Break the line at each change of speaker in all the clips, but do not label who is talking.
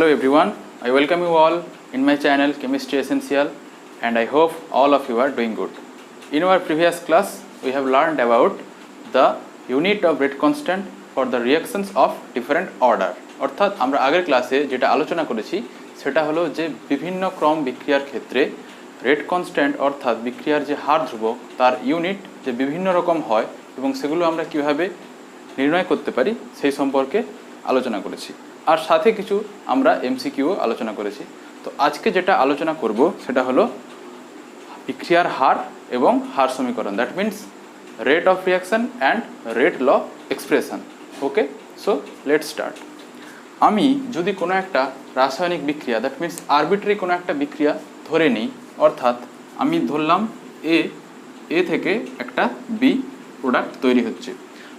Hello everyone, I welcome you all in my channel Chemistry Essential and I hope all of you are doing good. In our previous class we have learned about the unit of rate constant for the reactions of different order. অর্থাৎ আমরা আগের ক্লাসে যেটা আলোচনা করেছি সেটা হলো যে বিভিন্ন ক্রম বিক্রিয়ার ক্ষেত্রে রেট কনস্ট্যান্ট অর্থাৎ বিক্রিয়ার যে হার ধ্রুবক তার ইউনিট যে বিভিন্ন রকম হয় এবং সেগুলো আমরা কিভাবে নির্ণয় করতে পারি সেই সম্পর্কে আলোচনা করেছি। আর সাথে কিছু আমরা এমসিকিউ আলোচনা করেছি। তো আজকে যেটা আলোচনা করব সেটা হলো বিক্রিয়ার হার এবং হার সমীকরণ, that means rate of reaction and rate law expression. Okay, so let's start. আমি যদি কোনো একটা রাসায়নিক বিক্রিয়া, দ্যাট মিন্স আরবিট্রারি কোনো একটা বিক্রিয়া ধরে নিই, অর্থাৎ আমি ধরলাম এ থেকে একটা বি প্রোডাক্ট তৈরি হচ্ছে,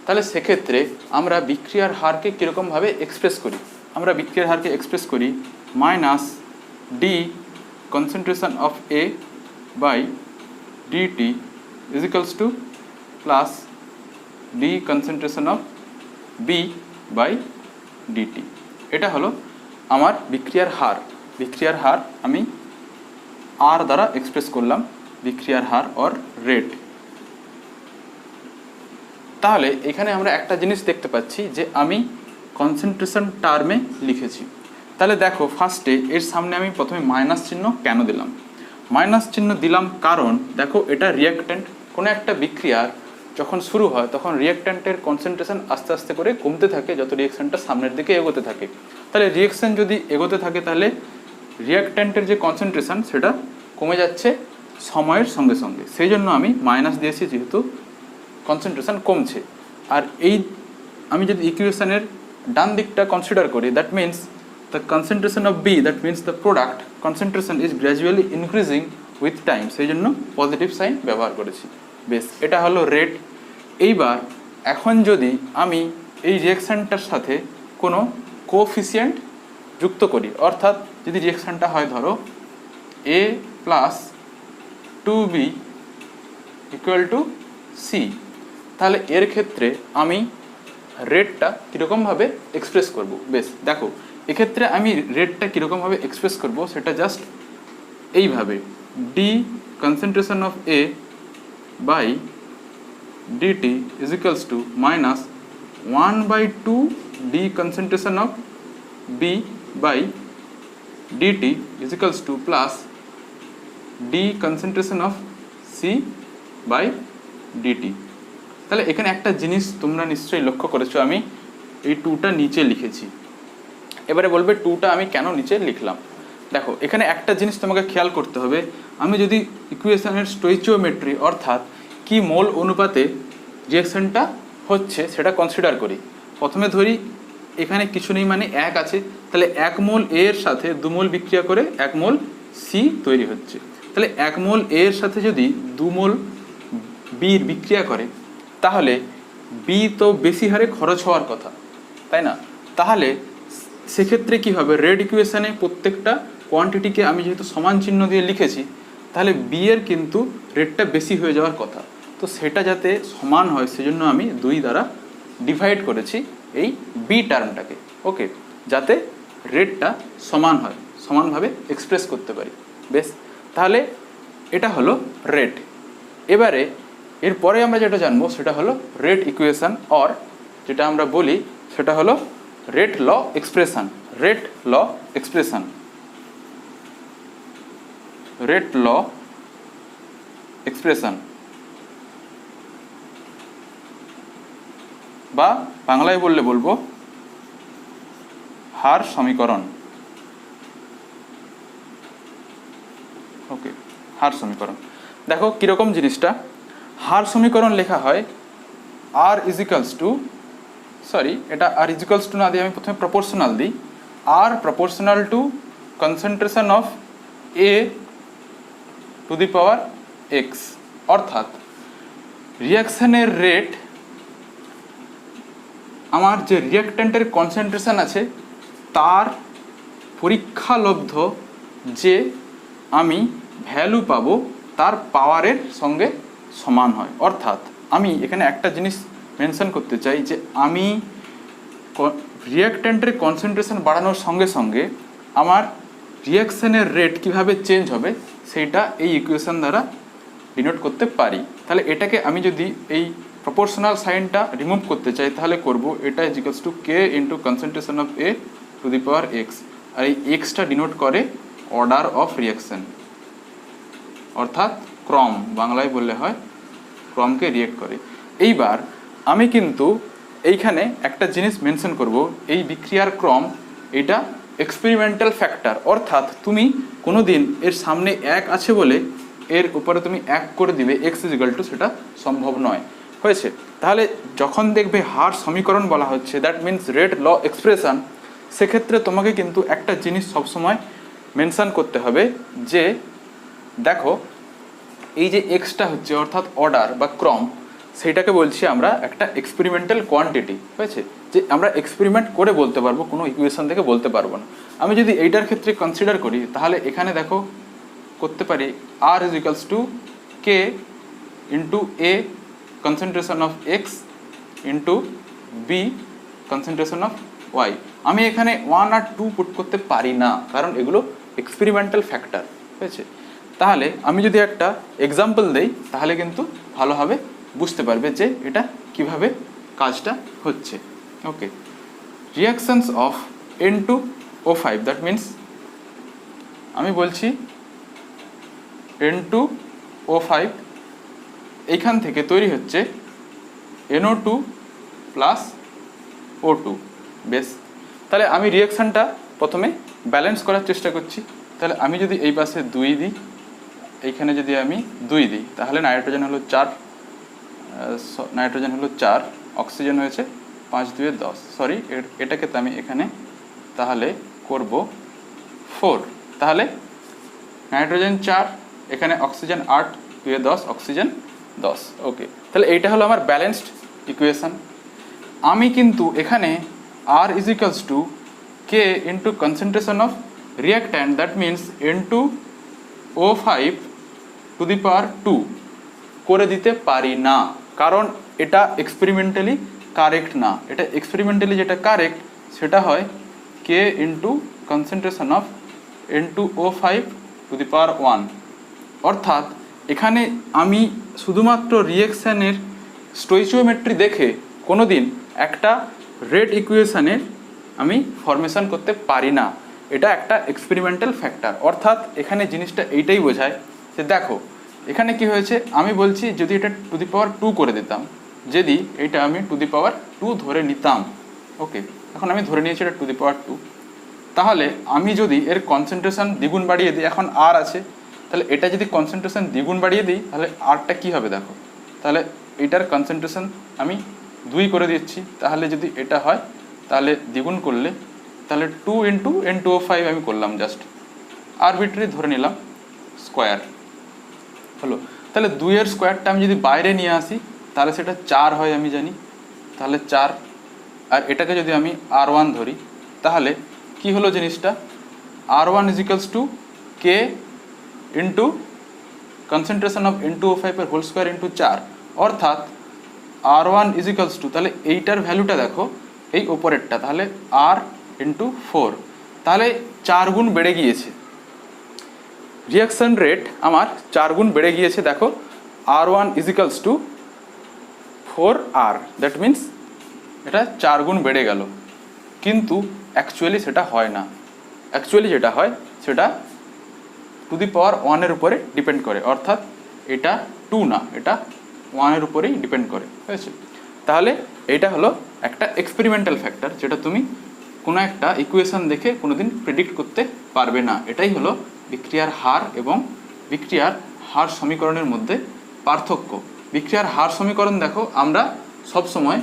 তাহলে সেক্ষেত্রে আমরা বিক্রিয়ার হারকে কীরকমভাবে এক্সপ্রেস করি? আমরা বিক্রিয়ার হারকে এক্সপ্রেস করি minus d concentration of A by dt is equals to plus d concentration of B by dt. এটা হলো আমার বিক্রিয়ার হার। বিক্রিয়ার হার আমি আর দ্বারা এক্সপ্রেস করলাম, বিক্রিয়ার হার অর রেট। তাহলে এখানে আমরা একটা জিনিস দেখতে পাচ্ছি যে আমি কনসেন্ট্রেশন টার্মে লিখেছি। তাহলে দেখো ফার্স্টে এর সামনে আমি প্রথমে মাইনাস চিহ্ন কেন দিলাম? মাইনাস চিহ্ন দিলাম কারণ দেখো এটা রিঅ্যাক্ট্যান্ট। কোনো একটা বিক্রিয়ার যখন শুরু হয় তখন রিঅ্যাক্ট্যান্টের কনসেন্ট্রেশন আস্তে আস্তে করে কমতে থাকে যত রিঅ্যাকশনটা সামনের দিকে এগোতে থাকে। তাহলে রিঅ্যাকশন যদি এগোতে থাকে তাহলে রিঅ্যাক্ট্যান্টের যে কনসেন্ট্রেশন সেটা কমে যাচ্ছে সময়ের সঙ্গে সঙ্গে, সেই জন্য আমি মাইনাস দিয়েছি যেহেতু কনসেন্ট্রেশন কমছে। আর এই আমি যদি ইকুয়েশনের ডান দিকটা কনসিডার করি, that means the concentration of B, that means the product concentration is gradually increasing with time, সেই জন্য পজিটিভ সাইন ব্যবহার করেছি। বেশ, এটা হলো রেট। এইবার এখন যদি আমি এই রিঅ্যাকশানটার সাথে কোনো কোএফিসিয়েন্ট যুক্ত করি, অর্থাৎ যদি রিঅ্যাকশানটা হয় ধরো A plus 2b equal to C, তাহলে এর ক্ষেত্রে আমি রেটটা কীরকমভাবে এক্সপ্রেস করব? বেশ দেখো, এক্ষেত্রে আমি রেটটা কীরকমভাবে এক্সপ্রেস করব সেটা জাস্ট এইভাবে, d concentration of A by dt is equals to minus 1/2 d concentration of B by dt is equals to plus d concentration of C by dt. তাহলে এখানে একটা জিনিস তোমরা নিশ্চয়ই লক্ষ্য করেছো, আমি এই 2টা নিচে লিখেছি। এবারে বলবে 2টা আমি কেন নিচে লিখলাম? দেখো এখানে একটা জিনিস তোমাকে খেয়াল করতে হবে, আমি যদি ইকুয়েশনের স্টোইচিওমেট্রি অর্থাৎ কি মোল অনুপাতে রিঅ্যাকশনটা হচ্ছে সেটা কনসিডার করি। প্রথমে ধরি এখানে কিছু নেই মানে 1 আছে, তাহলে 1 মোল এ এর সাথে 2 মোল বিক্রিয়া করে 1 মোল সি তৈরি হচ্ছে। তাহলে 1 মোল এ এর সাথে যদি 2 মোল বির বিক্রিয়া করে তাহলে বি তো বেশি হারে খরচ হওয়ার কথা, তাই না? তাহলে সেক্ষেত্রে কী হবে, রেড ইকুয়েশানে প্রত্যেকটা কোয়ান্টিটিকে আমি যেহেতু সমান চিহ্ন দিয়ে লিখেছি, তাহলে বি এর কিন্তু রেটটা বেশি হয়ে যাওয়ার কথা। তো সেটা যাতে সমান হয় সেজন্য আমি 2 দ্বারা ডিভাইড করেছি এই বি টার্মটাকে, ওকে, যাতে রেটটা সমান হয়, সমানভাবে এক্সপ্রেস করতে পারি। বেশ, তাহলে এটা হলো রেট। এবারে এরপরে আমরা যেটা জানবো সেটা হলো রেট ইকুয়েশন, অর যেটা আমরা বলি সেটা হলো rate law expression. Rate law expression, rate law expression বা বাংলায় বললে বলবো হার সমীকরণ। ওকে, হার সমীকরণ। দেখো কীরকম জিনিসটা, হার সমীকরণ লেখা হয় আর ইজ ইকালস টু, সরি এটা আর ইজ ইকালস টু না দিয়ে আমি প্রথমে প্রপোর্শনাল দিই, আর proportional to concentration of A to the power X. অর্থাৎ রিঅ্যাকশানের রেট আমার যে রিঅ্যাক্ট্যান্টের কনসেন্ট্রেশন আছে তার পরীক্ষালব্ধ যে আমি ভ্যালু পাবো তার পাওয়ারের সঙ্গে সমান হয়। অর্থাৎ আমি এখানে একটা জিনিস মেনশন করতে চাই যে আমি রিঅ্যাক্ট্যান্টের কনসেন্ট্রেশন বাড়ানোর সঙ্গে সঙ্গে আমার রিয়াকশানের রেট কিভাবে চেঞ্জ হবে সেইটা এই ইকুয়েশন দ্বারা ডিনোট করতে পারি। তাহলে এটাকে আমি যদি এই প্রপোর্শনাল সাইনটা রিমুভ করতে চাই তাহলে করব, এটা is equals to K into concentration of A to the power X, আর এই এক্সটা ডিনোট করে অর্ডার অফ রিয়াকশান, অর্থাৎ ক্রম, বাংলায় বললে হয় ক্রমকে রিয়েক্ট করে। এইবার আমি কিন্তু এইখানে একটা জিনিস মেনশন করব, এই বিক্রিয়ার ক্রম এটা এক্সপেরিমেন্টাল ফ্যাক্টর, অর্থাৎ তুমি কোনো দিন এর সামনে এক আছে বলে এর উপরে তুমি এক করে দিবে এক্স ইজ ইকুয়াল টু, সেটা সম্ভব নয়। হয়েছে? তাহলে যখন দেখবে হার সমীকরণ বলা হচ্ছে, that means rate law expression, সেক্ষেত্রে তোমাকে কিন্তু একটা জিনিস সবসময় মেনশন করতে হবে যে দেখো এই যে এক্সটা হচ্ছে অর্থাৎ অর্ডার বা ক্রম, সেইটাকে বলছি আমরা একটা এক্সপেরিমেন্টাল কোয়ান্টিটি। হয়েছে? যে আমরা এক্সপেরিমেন্ট করে বলতে পারবো, কোনো ইকুয়েশন থেকে বলতে পারবো না। আমি যদি এইটার ক্ষেত্রে কনসিডার করি তাহলে এখানে দেখো করতে পারি R is equals to K into A concentration of X into B concentration of Y. আমি এখানে 1 আর 2 পুট করতে পারি না, কারণ এগুলো এক্সপেরিমেন্টাল ফ্যাক্টর। হয়েছে? তাহলে আমি যদি একটা এক্সাম্পল দেই তাহলে কিন্তু ভালোভাবে বুঝতে পারবে যে এটা কিভাবে কাজটা হচ্ছে। Okay, reactions of N2O5, that means আমি বলছি N2O5 এইখান থেকে তৈরি হচ্ছে NO2 প্লাস O2। বেশ, তাহলে আমি রিয়াকশানটা প্রথমে ব্যালেন্স করার চেষ্টা করছি। তাহলে আমি যদি এই পাশে 2 দিই, এইখানে যদি আমি 2 দিই, তাহলে নাইট্রোজেন হলো 4, অক্সিজেন হয়েছে 5 2 10, সরি এটাকে তো আমি এখানে তাহলে করব 4, তাহলে নাইট্রোজেন 4, এখানে অক্সিজেন 8 2 10, অক্সিজেন 10। ওকে, তাহলে এইটা হলো আমার ব্যালেন্সড ইকুয়েশন। আমি কিন্তু এখানে R is equals to K into concentration of reactant, that means N2O5 to the power 2 করে দিতে পারি না, কারণ এটা এক্সপেরিমেন্টালি কারেক্ট না। এটা এক্সপেরিমেন্টালি যেটা কারেক্ট সেটা হয় K into concentration of N2O5 to the power 1, অর্থাৎ এখানে আমি শুধুমাত্র রিয়েকশানের স্টোইচিওমেট্রি দেখে কোনো দিন একটা রেট ইকুয়েশানের আমি ফরমেশন করতে পারি না। এটা একটা এক্সপেরিমেন্টাল ফ্যাক্টর, অর্থাৎ এখানে জিনিসটা এইটাই বোঝায় যে দেখো এখানে কি হয়েছে, আমি বলছি যদি এটা টু দি পাওয়ার 2 করে দিতাম, যদি এটা আমি টু দি পাওয়ার 2 ধরে নিতাম, ওকে এখন আমি ধরে নিয়েছি এটা টু দি পাওয়ার 2, তাহলে আমি যদি এর কনসেন্ট্রেশন দ্বিগুণ বাড়িয়ে দিই, এখন আর আছে, তাহলে এটা যদি কনসেন্ট্রেশন দ্বিগুণ বাড়িয়ে দিই তাহলে আরটা কী হবে দেখো, তাহলে এটার কনসেন্ট্রেশন আমি 2 করে দিচ্ছি, তাহলে যদি এটা হয় তাহলে দ্বিগুণ করলে তাহলে 2 ইন্টু N2O5 আমি করলাম, জাস্ট আরবিট্রারি ধরে নিলাম স্কোয়ার হলো। তাহলে 2 এর স্কোয়ারটা আমি যদি বাইরে নিয়ে আসি তাহলে সেটা 4 হয় আমি জানি, তাহলে 4, আর এটাকে যদি আমি R1 ধরি তাহলে কি হলো জিনিসটা, R1 is equals to K into concentration of N2O5 এর হোল স্কোয়ার ইন্টু 4, অর্থাৎ R1 ইজ ইকুয়ালস টু, তাহলে এইটার ভ্যালুটা দেখো এই ওপরেরটা, তাহলে R ইন্টু 4, তাহলে 4 গুণ বেড়ে গিয়েছে রিয়াকশন রেট, আমার 4 গুণ বেড়ে গিয়েছে। দেখো R1 is equals two 4R, that means এটা 4 গুণ বেড়ে গেল, কিন্তু অ্যাকচুয়ালি সেটা হয় না। অ্যাকচুয়ালি যেটা হয় সেটা টু দি পাওয়ার 1 এর উপরে ডিপেন্ড করে, অর্থাৎ এটা 2 না, এটা 1 এর উপরেই ডিপেন্ড করে। হয়েছে? তাহলে এটা হলো একটা এক্সপেরিমেন্টাল ফ্যাক্টর যেটা তুমি কোনো একটা ইকুয়েশন দেখে কোনোদিন প্রেডিক্ট করতে পারবে না। এটাই হলো বিক্রিয়ার হার এবং বিক্রিয়ার হার সমীকরণের মধ্যে পার্থক্য। বিক্রিয়ার হার সমীকরণ দেখো আমরা সবসময়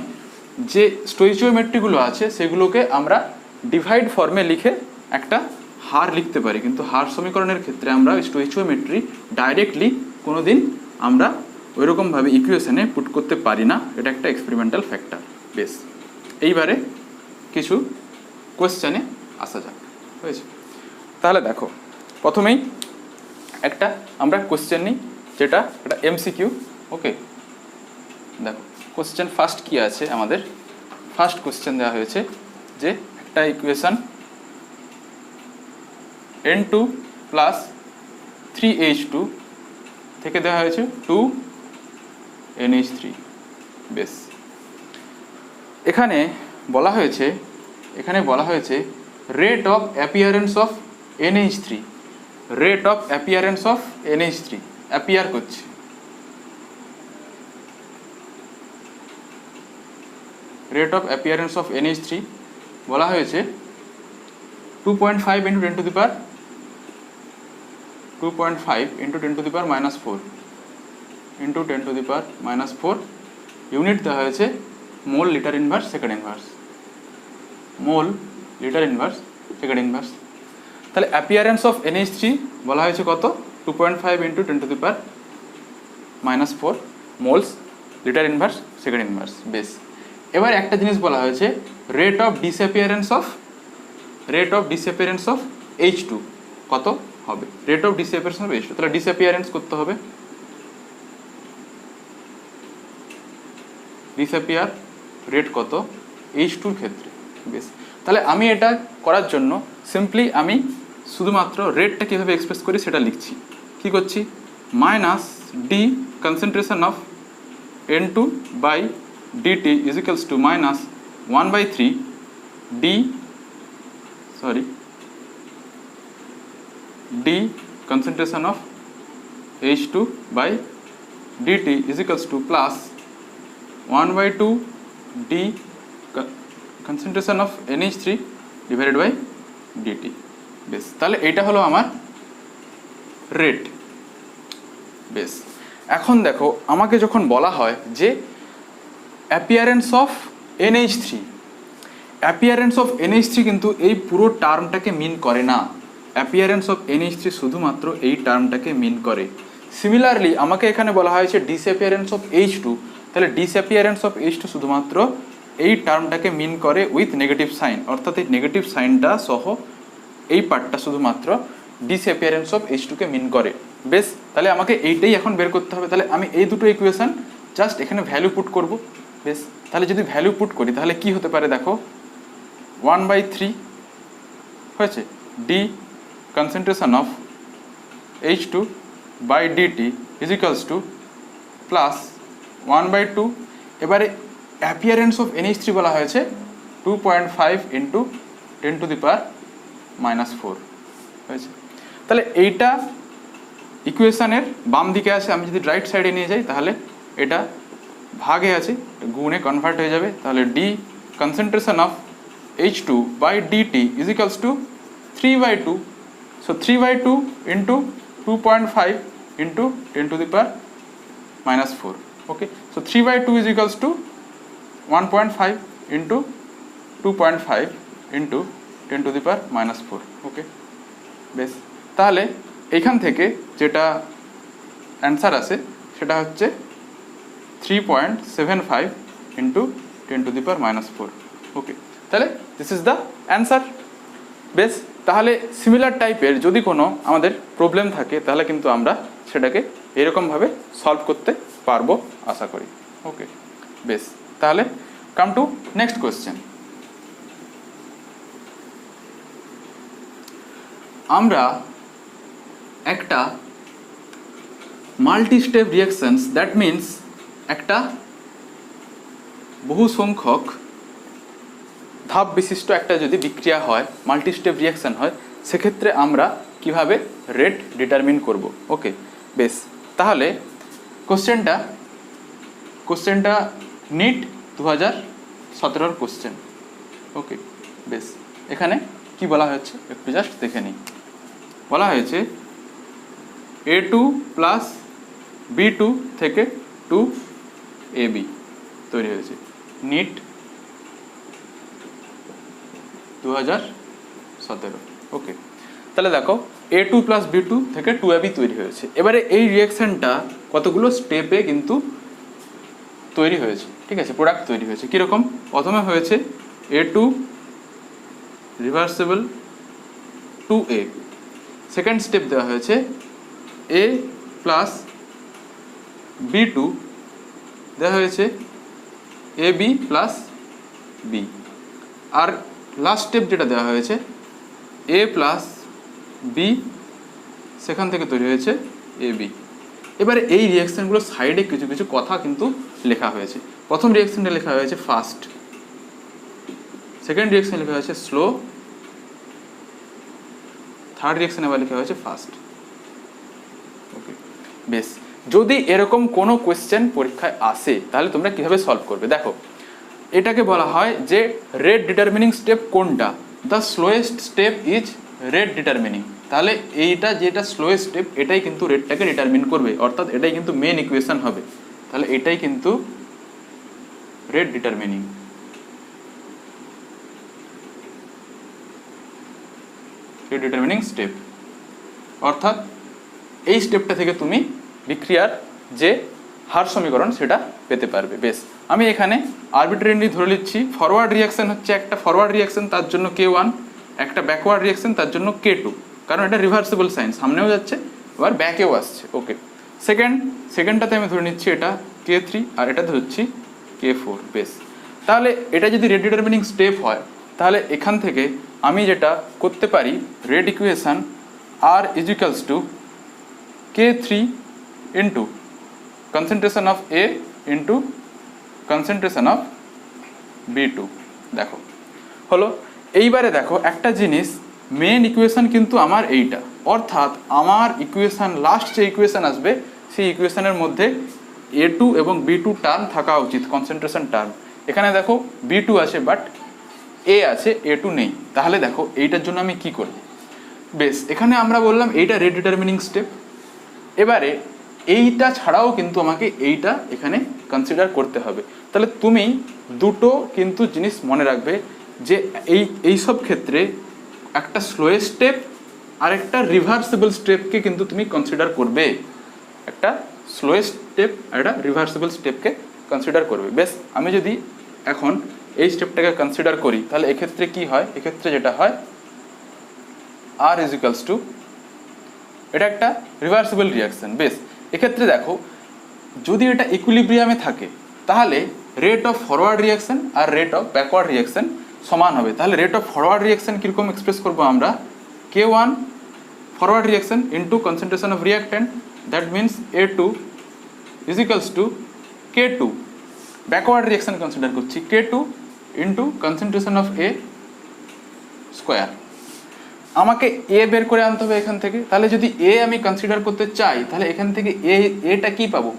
যে স্টোইচিওমেট্রিগুলো আছে সেগুলোকে আমরা ডিভাইড ফর্মে লিখে একটা হার লিখতে পারি, কিন্তু হার সমীকরণের ক্ষেত্রে আমরা স্টোইচিওমেট্রি ডাইরেক্টলি কোনো দিন আমরা ওইরকমভাবে ইকুয়েশনে পুট করতে পারি না। এটা একটা এক্সপেরিমেন্টাল ফ্যাক্টর। বেশ, এইবারে কিছু কোয়েশ্চেনে আসা যাক। হয়েছে? তাহলে দেখো প্রথমেই একটা আমরা কোয়েশ্চেন নিই, যেটা একটা MCQ। ওকে, দেখো কোয়েশ্চেন ফার্স্ট কি আছে আমাদের। ফার্স্ট কোয়েশ্চেন দেওয়া হয়েছে যে একটা ইকুয়েশন N2 প্লাস 3H2 থেকে দেওয়া হয়েছে 2NH3 বেশ। এখানে বলা হয়েছে rate of appearance of NH3, rate of appearance of NH3 appear করছে, rate of appearance of NH3 বলা হয়েছে 2.5 × 10⁻⁴ ইউনিট দেওয়া হয়েছে mole litre inverse second inverse, mole litre inverse second inverse. তাহলে অ্যাপিয়ারেন্স অফ NH3 বলা হয়েছে কত? 2.5 × 10⁻⁴ moles litre inverse second inverse বেস। এবার একটা জিনিস বলা হয়েছে rate of disappearance of H2 কত হবে? Rate of disappearance of H2, তাহলে ডিসঅ্যাপিয়ারেন্স করতে হবে, ডিসঅ্যাপিয়ার রেট কত H2 ক্ষেত্রে বেশ। তাহলে আমি এটা করার জন্য সিম্পলি আমি শুধুমাত্র রেটটা কীভাবে এক্সপ্রেস করি সেটা লিখছি। কি করছি? Minus d concentration of N2 by dt is equals to minus 1/3 d concentration of H2 by dt is equals to plus 1/2 d concentration of NH3 divided by dt বেশ। তাহলে এইটা হলো আমার রেট বেশ। এখন দেখো আমাকে যখন বলা হয় যে appearance of NH3, appearance of NH3 কিন্তু এই পুরো টার্মটাকে মিন করে না, অ্যাপিয়ারেন্স অফ NH3 শুধুমাত্র এই টার্মটাকে মিন করে। সিমিলারলি আমাকে এখানে বলা হয়েছে ডিসঅ্যাপিয়ারেন্স অফ H2, তাহলে ডিসঅ্যাপিয়ারেন্স অফ H2 শুধুমাত্র এই টার্মটাকে মিন করে উইথ নেগেটিভ সাইন, অর্থাৎ এই নেগেটিভ সাইনটা সহ এই পার্টটা শুধুমাত্র ডিসঅ্যাপিয়ারেন্স অফ H2কে মিন করে বেশ। তাহলে আমাকে এইটাই এখন বের করতে হবে। তাহলে আমি এই দুটো ইকুয়েশন জাস্ট এখানে ভ্যালু পুট করব বেশ। তাহলে যদি ভ্যালু পুট করি তাহলে কি হতে পারে দেখো, 1/3 হয়েছে D concentration of H2 by dt is equals to plus 1/2, এবারে অ্যাপিয়ারেন্স অফ NH3 বলা হয়েছে 2.5 × 10⁻⁴ হয়েছে। তাহলে এইটা ইকুয়েশনের বাম দিকে আছে, আমি যদি রাইট সাইডে নিয়ে যাই তাহলে এটা ভাগে আছে, গুণে কনভার্ট হয়ে যাবে। তাহলে D concentration of H2 by dt is equals to 3/2, so 3/2 into 2.5 into 10⁻⁴. Okay, so 3/2 is equals to 1.5 into 2.5 into 10⁻⁴. Okay, বেশ। তাহলে এইখান থেকে যেটা অ্যান্সার আসে সেটা হচ্ছে 3.75 into 10⁻⁴. ওকে, তাহলে দিস ইজ দ্য অ্যান্সার বেশ। তাহলে সিমিলার টাইপের যদি কোনো আমাদের প্রবলেম থাকে তাহলে কিন্তু আমরা সেটাকে এরকমভাবে সলভ করতে পারবো আশা করি। ওকে বেশ, তাহলে কাম টু নেক্সট কোয়েশ্চেন। আমরা একটা multi step reactions, that means একটা বহু সংখ্যক ধাপ বিশিষ্ট একটা যদি বিক্রিয়া হয়, মাল্টি স্টেপ রিঅ্যাকশন হয়, সেক্ষেত্রে আমরা কিভাবে রেট ডিটারমিন করব। ওকে বেশ, তাহলে কোশ্চেনটা নিট 2017 কোশ্চেন। ওকে বেশ, এখানে কি বলা হয়েছে একটু জাস্ট দেখে নিই। বলা হয়েছে A2 প্লাস B2 থেকে 2AB তৈরি হয়েছে, নিট 2017। ওকে, তাহলে দেখো A2 প্লাস B2 থেকে 2AB তৈরি হয়েছে। এবারে এই রিঅ্যাকশনটা কতগুলো স্টেপে কিন্তু তৈরি হয়েছে, ঠিক আছে, প্রোডাক্ট তৈরি হয়েছে। কীরকম? প্রথমে হয়েছে A2 reversible 2A, second step দেওয়া হয়েছে A প্লাস B2 দেওয়া হয়েছে AB প্লাস B, আর লাস্ট স্টেপ যেটা দেওয়া হয়েছে A প্লাস বি, সেখান থেকে তৈরি হয়েছে এ বি। এবারে এই রিয়াকশানগুলোর সাইডে কিছু কিছু কথা কিন্তু লেখা হয়েছে। প্রথম রিয়াকশানটা লেখা হয়েছে ফাস্ট, সেকেন্ড রিয়াকশান লেখা হয়েছে স্লো, থার্ড রিয়াকশান আবার লেখা হয়েছে ফাস্ট। ওকে, বেশ। যদি এরকম কোনো কোয়েশ্চেন পরীক্ষায় আসে তাহলে তোমরা কীভাবে সলভ করবে? দেখো, এটাকে বলা হয় যে রেট ডিটারমিনিং স্টেপ কোনটা? The slowest step is rate determining. তাহলে এইটা যেটা স্লোয়েস্ট স্টেপ এটাই কিন্তু রেটটাকে ডিটারমিন করবে, অর্থাৎ এটাই কিন্তু মেন ইকুয়েশন হবে। তাহলে এটাই কিন্তু rate determining. Rate determining step অর্থাৎ এই স্টেপটা থেকে তুমি বিক্রিয়ার যে হার সমীকরণ সেটা পেতে পারবে। বেশ, আমি এখানে আরবিট্রারিলি ধরে নিচ্ছি ফরওয়ার্ড রিয়াকশন হচ্ছে একটা ফরওয়ার্ড রিয়াকশন, তার জন্য K1, একটা ব্যাকওয়ার্ড রিয়াকশন তার জন্য K2, কারণ এটা রিভার্সিবল সাইন, সামনেও যাচ্ছে আবার ব্যাকেও আসছে। ওকে, সেকেন্ডটাতে আমি ধরে নিচ্ছি এটা K3 আর এটা ধরছি K4। বেশ, তাহলে এটা যদি রেট ডিটারমিনিং স্টেপ হয় তাহলে এখান থেকে আমি যেটা করতে পারি, rate equation R is equals two K3 into concentration of A into concentration of B2। দেখো হলো। এইবারে দেখো একটা জিনিস, মেন ইকুয়েশন কিন্তু আমার এইটা, অর্থাৎ আমার ইকুয়েশন লাস্ট যে ইকুয়েশন আসবে সেই ইকুয়েশনের মধ্যে A2 এবং B2 টার্ম থাকা উচিত, কনসেন্ট্রেশন টার্ম। এখানে দেখো B2 আছে বাট A আছে, A2 নেই। তাহলে দেখো এইটার জন্য আমি কি করব? বেশ, এখানে আমরা বললাম এইটা রেট ডিটারমিনিং স্টেপ। এবারে এইটা ছাড়াও কিন্তু আমাকে এইটা এখানে কনসিডার করতে হবে। তাহলে তুমি দুটো কিন্তু জিনিস মনে রাখবে যে এই সব ক্ষেত্রে একটা স্লোয়েস্ট স্টেপ আর একটা রিভার্সিবল স্টেপকে কিন্তু তুমি কনসিডার করবে। একটা স্লোয়েস্ট স্টেপ আর একটা রিভার্সিবল স্টেপকে কনসিডার করবে। বেশ, আমি যদি এখন এই স্টেপটাকে কনসিডার করি তাহলে এক্ষেত্রে কি হয়? এক্ষেত্রে যেটা হয় R ইজ ইকুয়ালস টু, এটা একটা রিভার্সিবল রিয়াকশন। বেশ, এক্ষেত্রে দেখো যদি এটা ইকুইলিব্রিয়ামে থাকে তাহলে রেট অফ ফরওয়ার্ড রিয়াকশন আর রেট অফ ব্যাকওয়ার্ড রিয়াকশন সমান হবে। তাহলে রেট অফ ফরওয়ার্ড রিয়াকশন কীরকম এক্সপ্রেস করবো আমরা? K1 forward reaction into concentration of reactant, that means A2 is equals to K2। Backward reaction consider করছি, K2 into concentration of A square. আমাকে এ বের করে আনতে হবে এখান থেকে। তাহলে যদি এ আমি কনসিডার করতে চাই তাহলে এখান থেকে এটা কি পাবো?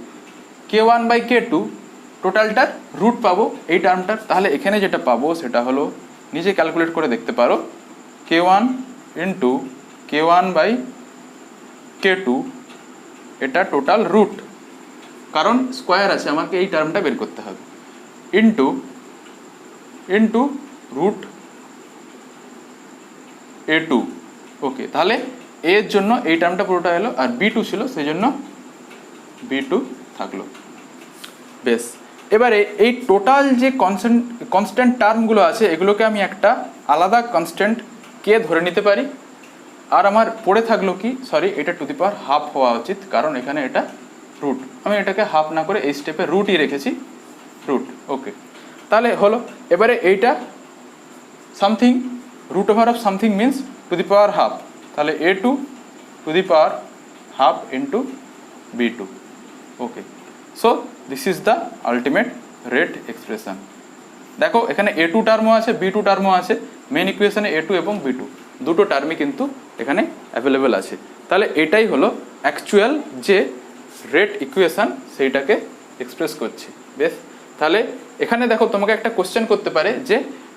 K1 বাই K2 টোটালটার রুট পাবো এই টার্মটার। তাহলে এখানে যেটা পাবো সেটা হলো, নিজে ক্যালকুলেট করে দেখতে পারো, K1 into K1 by K2, এটা টোটাল রুট, কারণ স্কোয়ার আছে, আমাকে এই টার্মটা বের করতে হবে, ইন্টু রুট A2। ওকে, তাহলে এর জন্য এই টার্মটা পুরোটা এলো, আর B2 ছিল সেই জন্য B2 থাকলো। বেশ, এবারে এই টোটাল যে কনস্ট্যান্ট টার্মগুলো আছে এগুলোকে আমি একটা আলাদা কনস্ট্যান্ট কে ধরে নিতে পারি। আর আমার পড়ে থাকলো কি, সরি, এটা টু দি পাওয়ার হাফ হওয়া উচিত, কারণ এখানে এটা রুট, আমি এটাকে হাফ না করে এই স্টেপে রুটই রেখেছি, রুট। ওকে, তাহলে হলো। এবারে এইটা something, root over of something means to the power half, তাহলে A2 to the power half into B2। Okay, so this is the ultimate rate expression. দেখো এখানে A2 টার্মও আছে, B2 টার্মও আছে, মেন ইকুয়েশনে A2 এবং B2 দুটো টার্মই কিন্তু এখানে অ্যাভেলেবেল আছে। তাহলে এটাই হলো অ্যাকচুয়াল যে রেট ইকুয়েশন, সেইটাকে এক্সপ্রেস করছে। বেশ, তাহলে এখানে দেখো তোমাকে একটা কোশ্চেন করতে পারে যে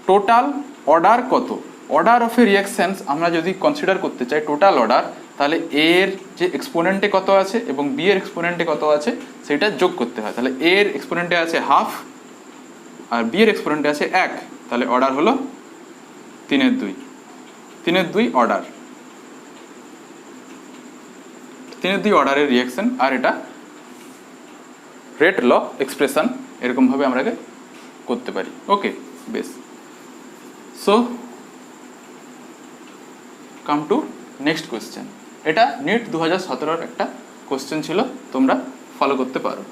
টোটাল অর্ডার কত? অর্ডার অফ এ রিয়াকশনস আমরা যদি কনসিডার করতে চাই টোটাল অর্ডার, তাহলে এ এর যে এক্সপোনেন্টে কত আছে এবং বি এর এক্সপোনেন্টে কত আছে সেটা যোগ করতে হয়। তাহলে এ এর এক্সপোনেন্টে আছে হাফ আর বি এর এক্সপোনেন্টে আছে 1, তাহলে অর্ডার হলো 3/2, 3/2 অর্ডার, 3/2 অর্ডারের রিয়াকশন। আর এটা রেট ল এক্সপ্রেশন, এরকমভাবে আমরা করতে পারি। ওকে, বেশ। So come to next question. এটা নিট 2017 একটা কোয়েশ্চেন ছিল, তোমরা ফলো করতে পারো।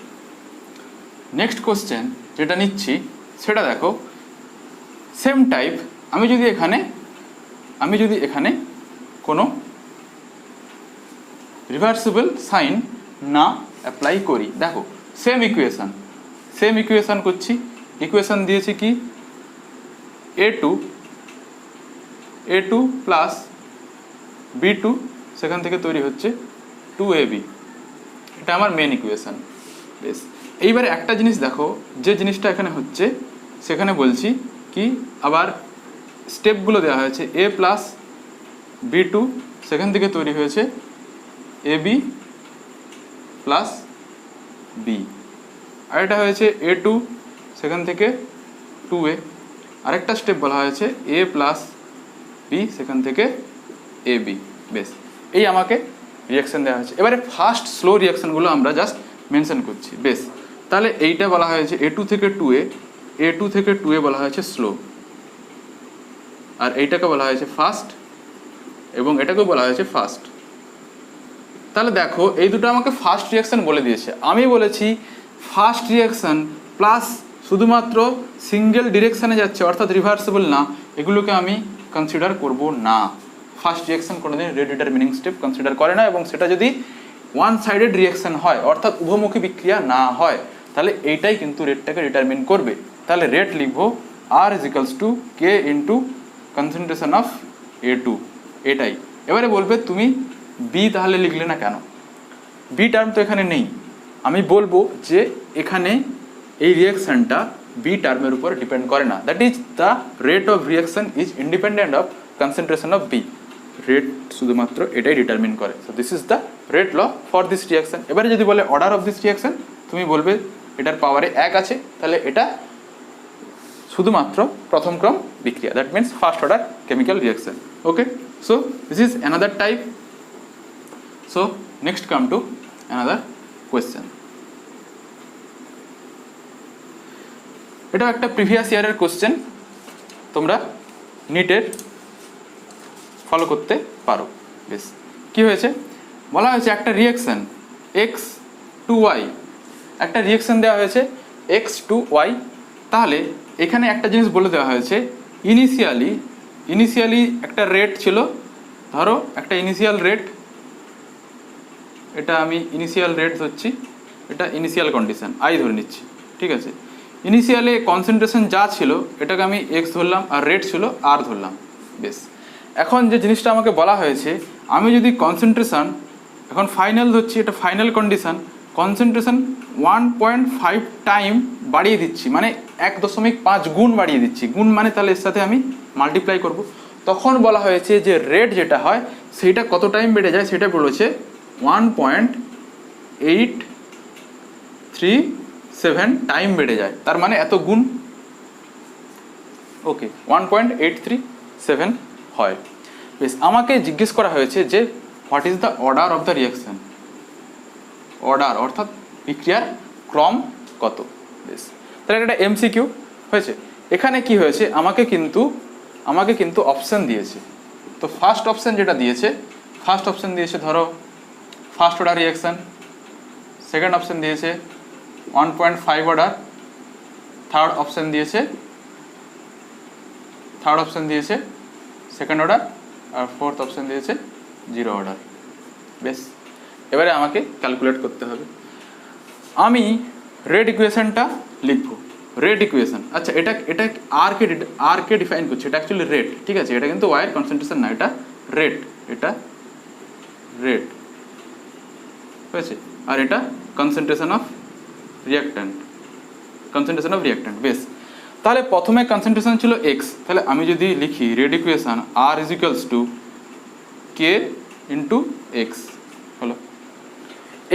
নেক্সট কোয়েশ্চেন যেটা নিচ্ছি সেটা দেখো, সেম টাইপ। আমি যদি এখানে কোনো রিভার্সিবল সাইন না অ্যাপ্লাই করি, দেখো সেম ইকুয়েশন করছি। ইকুয়েশন দিয়েছি কি a2 প্লাস b2, সেখান থেকে তৈরি হচ্ছে 2ab, এটা আমার মেন ইকুয়েশন। বেশ, এইবারে একটা জিনিস দেখো, যে জিনিসটা এখানে হচ্ছে সেখানে বলছি কি আবার স্টেপগুলো দেওয়া হয়েছে a প্লাস b2, সেখান থেকে তৈরি হয়েছে ab প্লাস b, আর এটা হয়েছে a2, সেখান থেকে 2a, আরেকটা স্টেপ বলা হয়েছে a প্লাস b, সেখান থেকে ab। বেশ, এই আমাকে রিয়াকশন দেওয়া হয়েছে। এবারে ফার্স্ট স্লো রিয়াকশনগুলো আমরা জাস্ট মেনশন করছি। বেশ, তাহলে এইটা বলা হয়েছে a2 থেকে 2a বলা হয়েছে স্লো, আর এইটাকে বলা হয়েছে ফাস্ট, এবং এটাকেও বলা হয়েছে ফাস্ট। তাহলে দেখো এই দুটো আমাকে ফার্স্ট রিয়াকশন বলে দিয়েছে। আমি বলেছি ফার্স্ট রিয়াকশন প্লাস শুধুমাত্র সিঙ্গেল ডিরেকশানে যাচ্ছে, অর্থাৎ রিভার্সিবল না, এগুলোকে আমি কনসিডার করব না। ফার্স্ট রিয়াকশন কোনোদিন রেট ডিটারমিনিং স্টেপ কনসিডার করে না, এবং সেটা যদি ওয়ান সাইডেড রিয়াকশন হয়, অর্থাৎ উভমুখী বিক্রিয়া না হয়, তাহলে এইটাই কিন্তু রেটটাকে ডিটারমিন করবে। তাহলে রেট লিখবো R = K into concentration of A2, এটাই। এবারে বলবে তুমি বি তাহলে লিখলে না কেন? বি টার্ম তো এখানে নেই। আমি বলবো যে এখানে এই রিয়াকশনটা বি টার্মের উপর ডিপেন্ড করে না, that is the rate of reaction is independent of concentration of B. রেট শুধুমাত্র এটাই ডিটারমিন করে। So this is the rate law for this reaction. এবারে যদি বলে অর্ডার অফ দিস রিয়াকশন, তুমি বলবে এটার পাওয়ারে 1 আছে, তাহলে এটা শুধুমাত্র প্রথম ক্রম বিক্রিয়া, that means first order chemical reaction. Okay, so this is another type. So next come to another question. এটা একটা প্রিভিয়াস ইয়ারের কোশ্চেন, তোমরা নিটের ফলো করতে পারো। বেশ, কি হয়েছে বলা হয়েছে একটা রিয়াকশন x2y, একটা রিয়াকশন দেওয়া হয়েছে x2y। তাহলে এখানে একটা জিনিস বলে দেওয়া হয়েছে, ইনিশিয়ালি একটা রেট ছিল, ধরো একটা ইনিশিয়াল রেট, এটা আমি ইনিশিয়াল রেট ধরছি, এটা ইনিশিয়াল কন্ডিশন আই ধরে নিচ্ছি, ঠিক আছে। ইনিশিয়ালে কনসেন্ট্রেশন যা ছিল এটাকে আমি এক্স ধরলাম, আর রেট ছিল আর ধরলাম। বেশ, এখন যে জিনিসটা আমাকে বলা হয়েছে, আমি যদি কনসেন্ট্রেশন এখন ফাইনাল ধরছি, এটা ফাইনাল কন্ডিশন, কনসেন্ট্রেশন 1.5 টাইম বাড়িয়ে দিচ্ছি, মানে 1.5 গুণ বাড়িয়ে দিচ্ছি। গুণ মানে তাহলে এর সাথে আমি মাল্টিপ্লাই করব। তখন বলা হয়েছে যে রেট যেটা হয় সেইটা কত টাইম বেড়ে যায়, সেটা বলেছে 1.837 টাইম বেড়ে যায়, তার মানে এত গুণ। ওকে, 1.837 হয়। বেশ, আমাকে জিজ্ঞেস করা হয়েছে যে what is the order of the reaction, order অর্থাৎ বিক্রিয়ার ক্রম কত। বেশ, তাহলে এটা এমসিকিউ হয়েছে। এখানে কি হয়েছে, আমাকে কিন্তু অপশন দিয়েছে। তো ফার্স্ট অপশন যেটা দিয়েছে, ধরো first order reaction, second option দিয়েছে 1.5 অর্ডার, থার্ড অপশন দিয়েছে সেকেন্ড অর্ডার, আর ফোর্থ অপশন দিয়েছে 0 অর্ডার। বেশ, এবারে আমাকে ক্যালকুলেট করতে হবে। আমি রেট ইকুয়েশনটা লিখব, রেট ইকুয়েশন। আচ্ছা, এটা আর কে ডিফাইন করছে, এটা অ্যাকচুয়ালি রেট, ঠিক আছে। এটা কিন্তু ওয়াইয়ের কনসেন্ট্রেশন না, এটা রেট, হয়েছে। আর এটা কনসেন্ট্রেশন অফ রিয়াক্ট্যান্ট। বেশ, তাহলে প্রথমে কনসেন্ট্রেশন ছিল এক্স, তাহলে আমি যদি লিখি রেট ইকুয়েশন আর = কে ইন্টু এক্স হলো।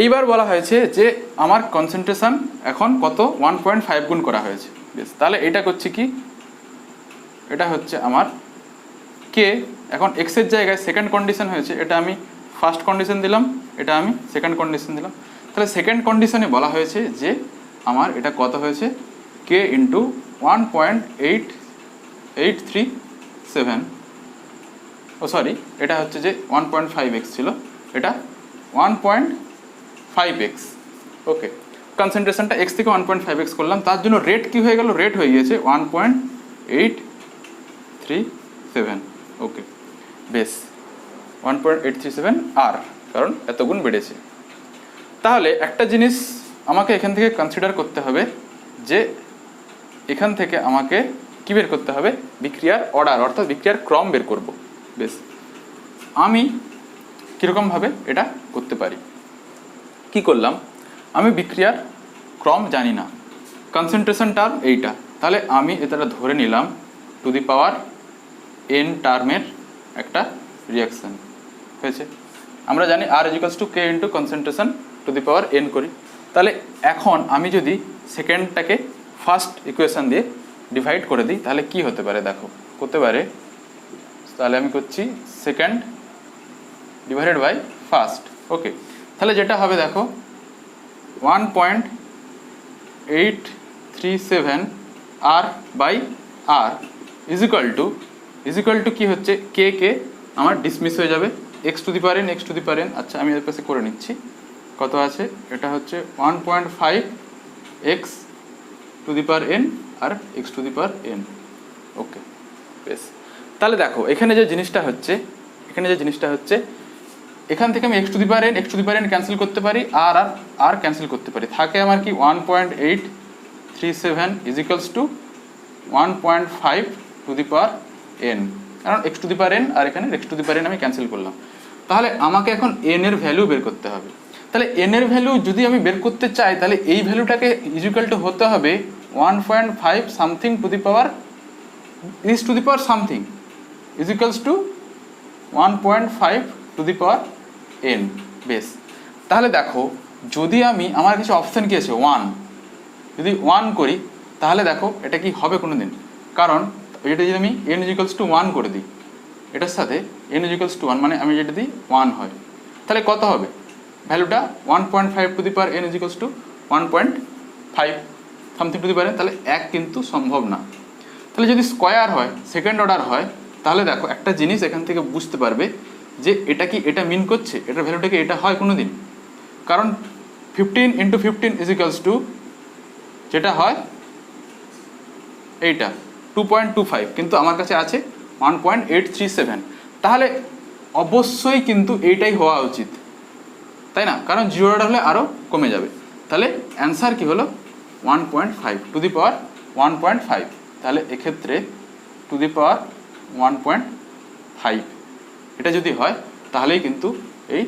এইবার বলা হয়েছে যে আমার কনসেন্ট্রেশন এখন কত, 1.5 গুণ করা হয়েছে। বেশ, তাহলে এটা করছে কি, এটা হচ্ছে আমার কে, এখন এক্সের জায়গায় সেকেন্ড কন্ডিশন হয়েছে, এটা আমি ফার্স্ট কন্ডিশন দিলাম, এটা আমি সেকেন্ড কন্ডিশন দিলাম। তাহলে সেকেন্ড কন্ডিশনে বলা হয়েছে যে আমার এটা কত হয়েছে, কে ইন্টু 1.837, এটা হচ্ছে যে 1.5x ছিল, এটা 1.5x। ওকে, কনসেন্ট্রেশনটা x থেকে 1.5x করলাম, তার জন্য রেট কি হয়ে গেল, রেট হয়ে গিয়েছে 1.837। ওকে, বেশ, 1.837 আর কারণ এত গুণ বেড়েছে। তাহলে একটা জিনিস আমাকে এখান থেকে কনসিডার করতে হবে যে এখান থেকে আমাকে কি বের করতে হবে, বিক্রিয়ার অর্ডার অর্থাৎ বিক্রিয়ার ক্রম বের করব। বেশ, আমি কীরকমভাবে এটা করতে পারি, কি করলাম, আমি বিক্রিয়ার ক্রম জানি না, কনসেন্ট্রেশন টার্ম এইটা, তাহলে আমি এটা ধরে নিলাম টু দি পাওয়ার n টার্মের একটা রিয়াকশান হয়েছে। আমরা জানি R = K into concentration two the power n করি। তাহলে এখন আমি যদি সেকেন্ডটাকে ফার্স্ট ইকুয়েশন দিয়ে ডিভাইড করে দিই তাহলে কি হতে পারে, দেখো করতে পারে, তাহলে আমি করছি second divided by first. Okay, তাহলে যেটা হবে দেখো 1.837 R by R is equal to কি হচ্ছে, কে কে আমার ডিসমিস হয়ে যাবে, x to the power n। আচ্ছা আমি এর পাশে করে নিচ্ছি, কত আছে, এটা হচ্ছে 1.5 x to the power n আর x to the power n। Okay, বেশ, তাহলে দেখো এখানে যে জিনিসটা হচ্ছে, এখান থেকে আমি x to the power n cancel করতে পারি, আর আর ক্যান্সেল করতে পারি, থাকে আমার কি 1.837 is equals two 1.5 two the power n, কারণ x to the power n আর এখানে x to the power n আমি ক্যান্সেল করলাম। তাহলে আমাকে এখন n এর ভ্যালু বের করতে হবে। তাহলে n এর ভ্যালু যদি আমি বের করতে চাই তাহলে এই ভ্যালুটাকে ইজ ইকুয়াল টু হতে হবে 1.5 something to the power is two the power something is equals two 1.5 two the power n। বেশ, তাহলে দেখো যদি আমার কিছু অপশান কি আছে, 1, যদি 1 করি তাহলে দেখো এটা কি হবে কোনো দিন, কারণ এটা যদি আমি n = 1 করে দিই, এটার সাথে n = 1 মানে আমি যেটা দিই 1 হয়, তাহলে কত হবে ভ্যালুটা 1.5 two the power n = 1.5 something to the power n, তাহলে 1 কিন্তু সম্ভব না। তাহলে যদি স্কোয়ার হয়, সেকেন্ড অর্ডার হয়, তাহলে দেখো একটা জিনিস এখান থেকে বুঝতে পারবে যে এটা কি এটা মিন করছে, এটার ভ্যালুটা কি এটা হয় কোনো দিন, কারণ 15 × 15 ইজ ইকুয়ালস টু যেটা হয় এইটা 2.25, কিন্তু আমার কাছে আছে 1.837, তাহলে অবশ্যই কিন্তু এইটাই হওয়া উচিত, তাই না, কারণ জিরো অর্ডার হলে আরও কমে যাবে। তাহলে অ্যান্সার কি হলো 1.5 টু দি পাওয়ার 1.5, তাহলে এক্ষেত্রে টু দি পাওয়ার 1.5 এটা যদি হয় তাহলেই কিন্তু এই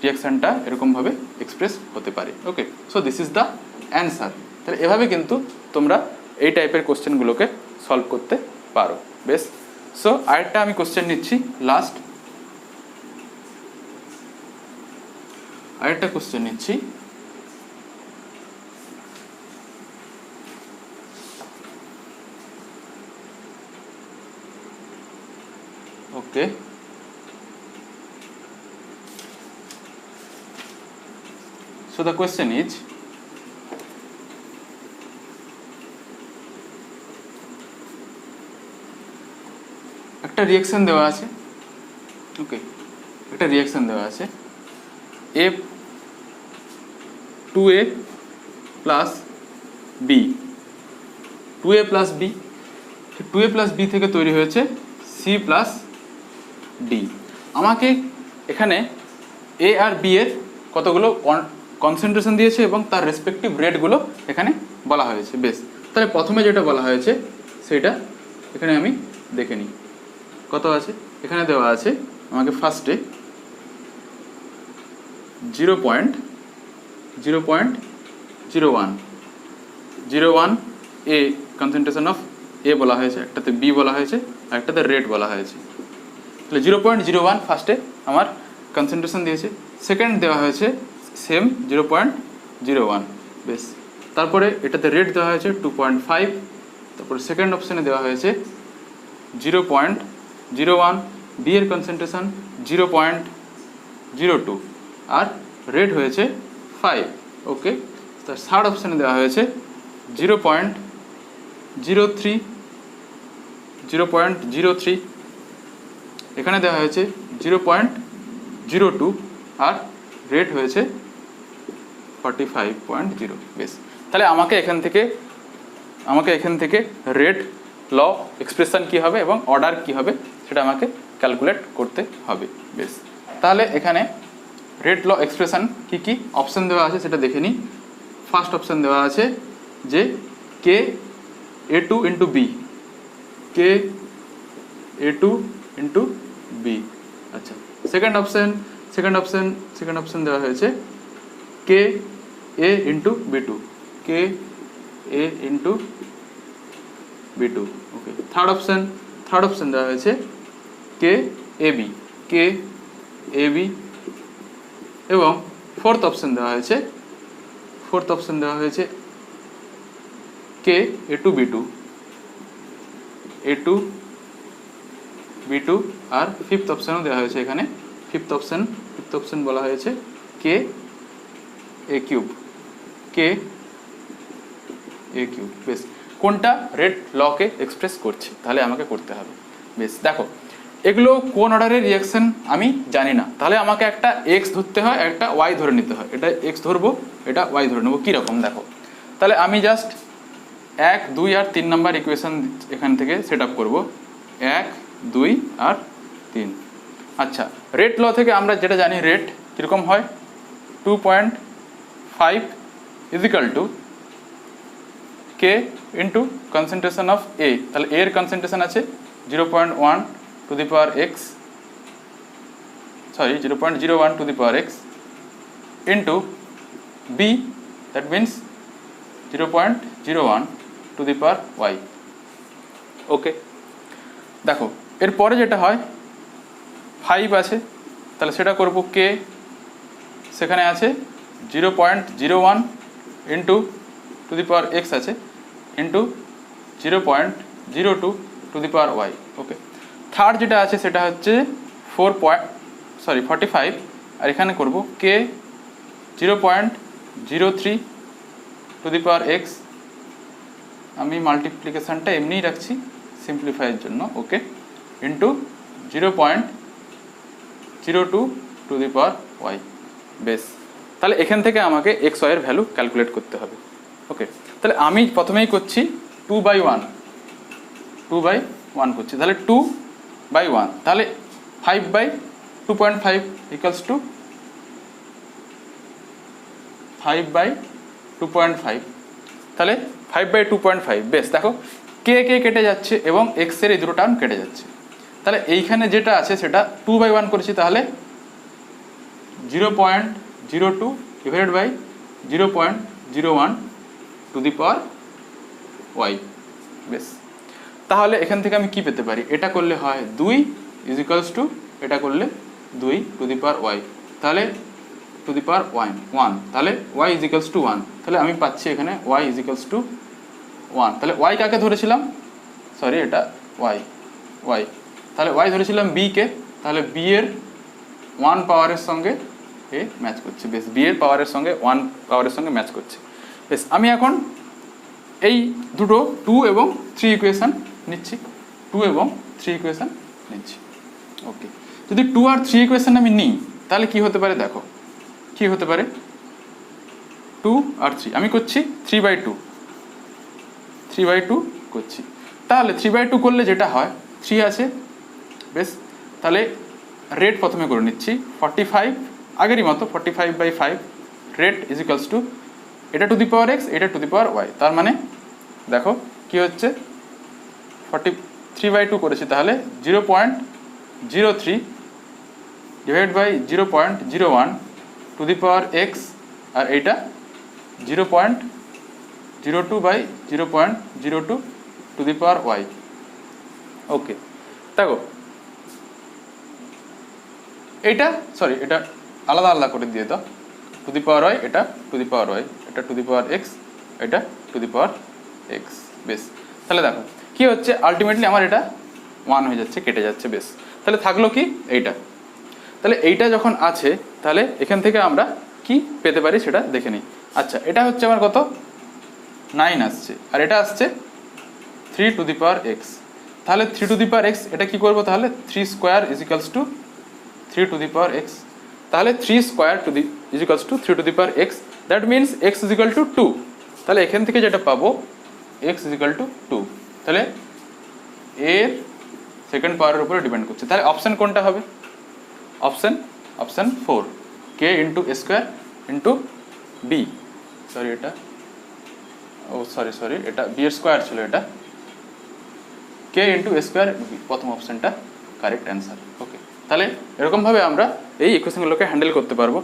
রিয়াকশানটা এরকমভাবে এক্সপ্রেস হতে পারে। Okay, so this is the answer. তাহলে এভাবে কিন্তু তোমরা এই টাইপের কোশ্চেনগুলোকে সলভ করতে পারো। বেশ, সো আরেকটা আমি কোশ্চেন নিচ্ছি, লাস্ট আরেকটা কোশ্চেন নিচ্ছি। ওকে, so the question is, একটা রিঅ্যাকশন দেওয়া আছে, ওকে, একটা রিঅ্যাকশন দেওয়া আছে f 2a plus b, 2a plus b, 2a plus b থেকে তৈরি হয়েছে c প্লাস d। আমাকে এখানে a আর b এর কতগুলো কনসেন্ট্রেশন দিয়েছে এবং তার রেসপেক্টিভ রেটগুলো এখানে বলা হয়েছে। বেশ, তাহলে প্রথমে যেটা বলা হয়েছে সেটা এখানে আমি দেখে নিই, কত আছে এখানে দেওয়া আছে আমাকে ফার্স্টে 0.01 এ কনসেন্ট্রেশন অফ এ বলা হয়েছে, একটাতে বি বলা হয়েছে আর একটাতে রেট বলা হয়েছে। তাহলে 0.01 ফার্স্টে আমার কনসেন্ট্রেশন দিয়েছে, সেকেন্ড দেওয়া হয়েছে সেম 0.01। বেশ, তারপরে এটাতে রেট দেওয়া হয়েছে 2.5, তারপরে সেকেন্ড অপশানে দেওয়া হয়েছে 0.01, বি এর কনসেন্ট্রেশন 0.02 আর রেট হয়েছে 5। ওকে, তার থার্ড অপশানে দেওয়া হয়েছে 0.03, এখানে দেওয়া হয়েছে 0.02 আর রেট হয়েছে 45.0। বেশ, তাহলে আমাকে এখান থেকে রেট ল এক্সপ্রেশন কী হবে এবং অর্ডার কী হবে সেটা আমাকে ক্যালকুলেট করতে হবে। বেশ, তাহলে এখানে রেট ল এক্সপ্রেশন কী কী অপশান দেওয়া আছে সেটা দেখে নিই। ফার্স্ট অপশান দেওয়া আছে যে কে এ টু ইন্টু বি, কে এ টু ইন্টু বি। আচ্ছা, সেকেন্ড অপশান দেওয়া হয়েছে কে এ ইন্টু বি টু, কে এ ইন্টু বি টু। ওকে, থার্ড অপশান দেওয়া হয়েছে কে A B, K A B. এবং ফোর্থ অপশান দেওয়া হয়েছে কে এ টু বি টু, এ টু বি টু। আর ফিফথ অপশানও দেওয়া হয়েছে এখানে, ফিফথ অপশান বলা হয়েছে কে এ কিউব, কে এ কিউব। বেশ, কোনটা রেট লকে এক্সপ্রেস করছে তাহলে আমাকে করতে হবে। বেশ, দেখো এগুলো কোন অর্ডারের রিয়াকশন আমি জানি না, তাহলে আমাকে একটা এক্স ধরতে হয়, একটা ওয়াই ধরে নিতে হয়। এটা এক্স ধরবো, এটা ওয়াই ধরে নেবো। কীরকম দেখো, তাহলে আমি জাস্ট 1, 2 আর 3 নাম্বার ইকুয়েশন এখান থেকে সেট আপ করবো, 1, 2 আর 3। আচ্ছা, রেট ল থেকে আমরা যেটা জানি রেট কীরকম হয়, 2.5 is equal to K into concentration of A. তাহলে এর কনসেন্ট্রেশন আছে 0.1 to the power X, 0.01 to the power X into B, that means 0.01 to the power Y. Okay, দেখো এরপরে যেটা হয় 5 আছে, তাহলে সেটা করব কে, সেখানে আছে 0.01 into to the power X আছে into 0.02 to the power Y. Okay, third যেটা আছে সেটা হচ্ছে 45, আর এখানে করব কে 0.03 টু দি পাওয়ার এক্স। আমি মাল্টিপ্লিকেশানটা এমনিই রাখছি সিম্পলিফাইয়ের জন্য। Okay, into 0.02 to the power Y. বেশ, তাহলে এখান থেকে আমাকে এক্স ওয়াইয়ের ভ্যালু ক্যালকুলেট করতে হবে। ওকে, তাহলে আমি প্রথমেই করছি 2/1 করছি, তাহলে 2/1, তাহলে 5/2.5 ইকুয়ালস টু 5/2.5, তাহলে 5/2.5। বেশ, দেখো কে কেটে যাচ্ছে এবং এক্সের এই দুটো টার্ম কেটে যাচ্ছে। তাহলে এইখানে যেটা আছে সেটা 2/1 করেছি, তাহলে 0.02 divided by 0.01 to the power Y. বেশ, তাহলে এখান থেকে আমি কি পেতে পারি, এটা করলে হয় 2 ইজিক্যালস টু, এটা করলে 2 টু দি পাওয়ার ওয়াই, তাহলে টু দি পাওয়ার 1, তাহলে ওয়াই ইজিক্যালস টু 1। তাহলে আমি পাচ্ছি এখানে ওয়াই ইজিক্যালস টু 1। তাহলে ওয়াই কাকে ধরেছিলাম, সরি এটা ওয়াই, তাহলে ওয়াই ধরেছিলাম বি কে, তাহলে বি এর 1 পাওয়ারের সঙ্গে এ ম্যাচ করছে। বেশ, বি এর পাওয়ারের সঙ্গে 1 পাওয়ারের সঙ্গে ম্যাচ করছে। বেশ, আমি এখন এই দুটো 2 এবং 3 ইকুয়েশান নিচ্ছি, 2 এবং 3 ইকুয়েশান নিচ্ছি। ওকে, যদি 2 আর 3 ইকুয়েশান আমি নিই তাহলে কি হতে পারে, দেখো কি হতে পারে, 2 আর 3 আমি করছি 3/2 করছি। তাহলে 3/2 করলে যেটা হয় 3 আছে। বেশ, তাহলে রেট প্রথমে করে নিচ্ছি 45, আগেরই মতো 45/5 রেট ইজিক্যালস টু, এটা টু দি পাওয়ার এক্স, এটা টু দি পাওয়ার ওয়াই। তার মানে দেখো কি হচ্ছে, 3/2 করেছি, তাহলে 0.03 divide by 0.01 to the power X, আর এইটা 0.02 by 0.02 to the power Y. Okay, দেখো এইটা এটা আলাদা করে দিয়ে দাও, টু দি পাওয়ার ওয়াই, এটা টু দি পাওয়ার ওয়াই, এটা টু দি পাওয়ার এক্স, এটা টু দি পাওয়ার এক্স। বেশ, তাহলে দেখো কি হচ্ছে, আলটিমেটলি আমার এটা 1 হয়ে যাচ্ছে, কেটে যাচ্ছে। বেশ, তাহলে থাকলো কি এইটা, তাহলে এইটা যখন আছে তাহলে এখান থেকে আমরা কি পেতে পারি সেটা দেখে নিই। আচ্ছা, এটা হচ্ছে আমার কত, 9 আসছে, আর এটা আসছে 3 টু দি পাওয়ার এক্স। তাহলে 3 টু দি পাওয়ার এক্স এটা কি করবো, তাহলে 3 square equals to 3 to the power x, তাহলে 3 square to the equals to 3 to the power x, that means x equal to 2। তাহলে এখান থেকে যেটা পাবো এক্স ইজিক্যাল টু 2, তাহলে এর সেকেন্ড পাওয়ারের উপরে ডিপেন্ড করছে। তাহলে অপশান কোনটা হবে, অপশান 4, কে ইন্টু এ স্কোয়ার ইন্টু বি, সরি এটা সরি এটা বি এর স্কোয়ার ছিল, এটা কে ইন্টু এ স্কোয়ার বি, প্রথম অপশানটা কারেক্ট অ্যান্সার। ওকে, তাহলে এরকমভাবে আমরা এই ইকুয়েশনগুলোকে হ্যান্ডেল করতে পারবো।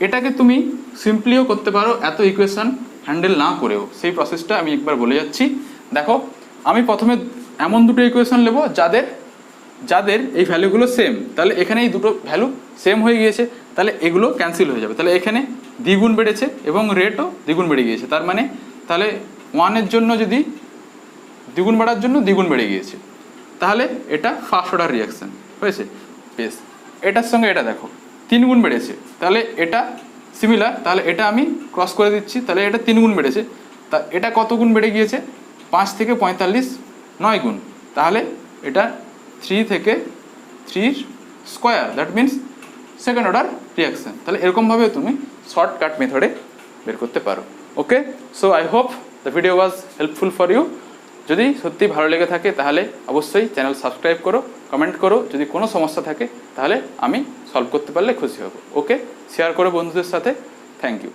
এটাকে তুমি সিম্পলিও করতে পারো এত ইকুয়েশন হ্যান্ডেল না করেও, সেই প্রসেসটা আমি একবার বলে যাচ্ছি। দেখো, আমি প্রথমে এমন দুটো ইকুয়েশন নেবো যাদের এই ভ্যালুগুলো সেম, তাহলে এখানে এই দুটো ভ্যালু সেম হয়ে গিয়েছে, তাহলে এগুলো ক্যান্সেল হয়ে যাবে, তাহলে এখানে দ্বিগুণ বেড়েছে এবং রেটও দ্বিগুণ বেড়ে গিয়েছে, তার মানে তাহলে 1-এর জন্য যদি দ্বিগুণ বাড়ার জন্য দ্বিগুণ বেড়ে গিয়েছে, তাহলে এটা ফার্স্ট অর্ডার রিয়াকশান হয়েছে। বেশ, এটার সঙ্গে এটা দেখো 3 গুণ বেড়েছে, তাহলে এটা সিমিলার, তাহলে এটা আমি ক্রস করে দিচ্ছি, তাহলে এটা 3 গুণ বেড়েছে, তা এটা কত গুণ বেড়ে গিয়েছে? 5 থেকে 45 9 গুণ, তাহলে এটা 3 থেকে 3 square, that means second order reaction. তাহলে এরকমভাবে তুমি শর্টকাট মেথডে বের করতে পারো। Okay, so I hope the video was helpful for you. যদি সত্যি ভালো লেগে থাকে তাহলে অবশ্যই চ্যানেল সাবস্ক্রাইব করো, কমেন্ট করো, যদি কোনো সমস্যা থাকে তাহলে আমি সলভ করতে পারলে খুশি হব। ওকে, শেয়ার করো বন্ধুদের সাথে। Thank you.